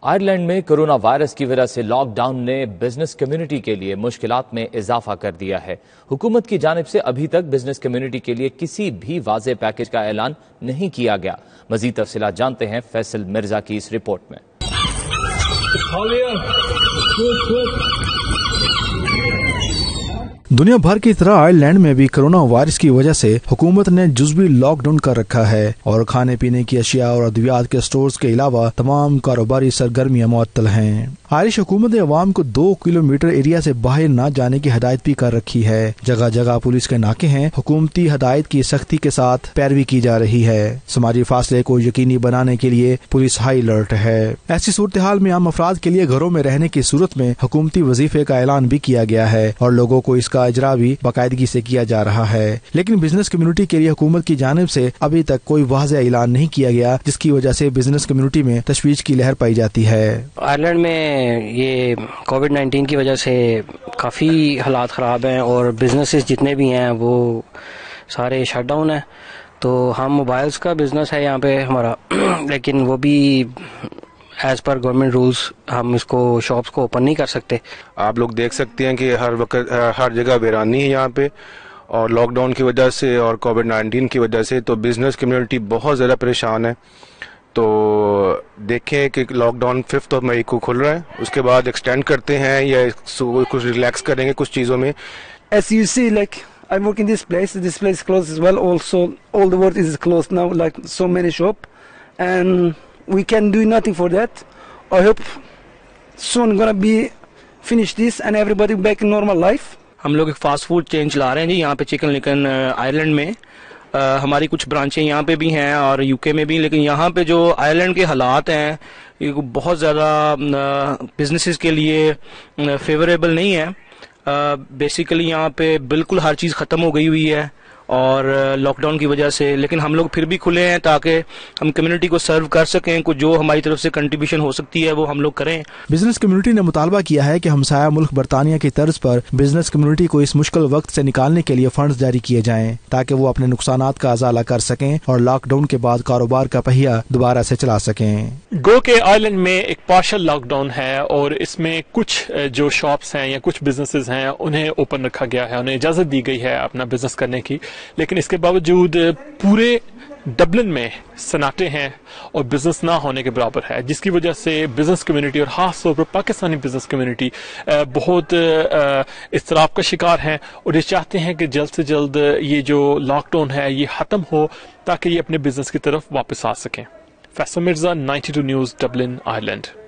Ireland میں corona virus کی وجہ سے لاک ڈاؤن نے بزنس کمیونٹی کے لیے مشکلات میں اضافہ کر دیا ہے۔ حکومت کی جانب سے ابھی تک بزنس کمیونٹی کے لیے کسی بھی واضح پیکج کا اعلان نہیں کیا گیا۔ مزید تفصیلات جانتے ہیں فیصل مرزا کی اس رپورٹ میں۔ دنیا بھر کی طرح آئرلینڈ میں بھی کرونا وائرس کی وجہ سے حکومت نے جزوی لاک ڈاؤن کر رکھا ہے اور کھانے پینے کی اشیاء اور ادویات کے سٹورز کے علاوہ تمام کاروباری سرگرمیاں معطل ہیں۔ آئرش حکومت نے عوام کو 2 کلومیٹر ایریا سے باہر نہ جانے کی ہدایت بھی کر رکھی ہے۔ جگہ جگہ پولیس کے ناکے ہیں۔ حکومتی ہدایت کی سختی کے ساتھ پیروی کی جا رہی ہے۔ سماجی فاصلے کو یقینی بنانے کے لیے پولیس ہائی الرٹ ہے۔ ایسی صورتحال میں عام افراد کے لیے گھروں میں رہنے کی صورت میں حکومتی وظیفے کا اعلان بھی کیا گیا ہے اور لوگوں کو اس کا اجرا بھی باقاعدگی سے کیا جا رہا ہے، لیکن بزنس کمیونٹی کے لیے حکومت کی جانب سے ابھی تک کوئی واضح اعلان نہیں کیا گیا، جس کی وجہ سے بزنس کمیونٹی میں تشویش کی لہر پائی جاتی ہے۔ آئرلینڈ میں یہ کووڈ-19 کی وجہ سے کافی حالات خراب ہیں اور بزنسز جتنے بھی ہیں وہ سارے شٹ ڈاؤن ہیں۔ تو ہم موبائلز کا بزنس ہے یہاں پہ ہمارا، لیکن وہ بھی ایز پر گورنمنٹ رولز ہم اس کو شاپس کو اوپن نہیں کر سکتے۔ آپ لوگ دیکھ سکتے ہیں کہ ہر وقت ہر جگہ ویرانی ہے یہاں پہ، اور لاک ڈاؤن کی وجہ سے اور کووڈ-19 کی وجہ سے تو بزنس کمیونٹی بہت زیادہ پریشان ہے۔ تو دیکھیں کہ لاک ڈاؤن 5 مئی کو کھل رہا ہے، اس کے بعد ایکسٹینڈ کرتے ہیں یا کچھ ریلیکس کریں گے کچھ چیزوں میں۔ As you see, like I work in this place is closed as well. Also, all the world is closed now, like so many shops, and we can do nothing for that. I hope soon gonna be finish this and everybody back in normal life. ہم لوگ ایک fast food chain چلا رہے ہیں جی یہاں پہ chicken لکن Ireland میں۔ ہماری کچھ برانچیں یہاں پہ بھی ہیں اور یو کے میں بھی، لیکن یہاں پہ جو آئرلینڈ کے حالات ہیں یہ بہت زیادہ بزنسز کے لیے فیوریبل نہیں ہے۔ بیسیکلی یہاں پہ بالکل ہر چیز ختم ہو گئی ہوئی ہے اور لاک ڈاؤن کی وجہ سے، لیکن ہم لوگ پھر بھی کھلے ہیں تاکہ ہم کمیونٹی کو سرو کر سکیں، کچھ جو ہماری طرف سے کنٹریبیوشن ہو سکتی ہے وہ ہم لوگ کریں۔ بزنس کمیونٹی نے مطالبہ کیا ہے کہ ہمسایہ ملک برطانیہ کی طرز پر بزنس کمیونٹی کو اس مشکل وقت سے نکالنے کے لیے فنڈز جاری کیے جائیں تاکہ وہ اپنے نقصانات کا ازالہ کر سکیں اور لاک ڈاؤن کے بعد کاروبار کا پہیہ دوبارہ سے چلا سکیں۔ گو کہ آئرلینڈ میں ایک پارشل لاک ڈاؤن ہے اور اس میں کچھ جو شاپس ہیں یا کچھ بزنسز ہیں انہیں اوپن رکھا گیا ہے، انہیں اجازت دی گئی ہے اپنا بزنس کرنے کی، لیکن اس کے باوجود پورے ڈبلن میں سناٹے ہیں اور بزنس نہ ہونے کے برابر ہے، جس کی وجہ سے بزنس کمیونٹی اور خاص طور پر پاکستانی بزنس کمیونٹی بہت اضطراب کا شکار ہیں اور یہ چاہتے ہیں کہ جلد سے جلد یہ جو لاک ڈاؤن ہے یہ ختم ہو تاکہ یہ اپنے بزنس کی طرف واپس آ سکیں۔ Faisal Mirza, 92 news, Dublin, Ireland.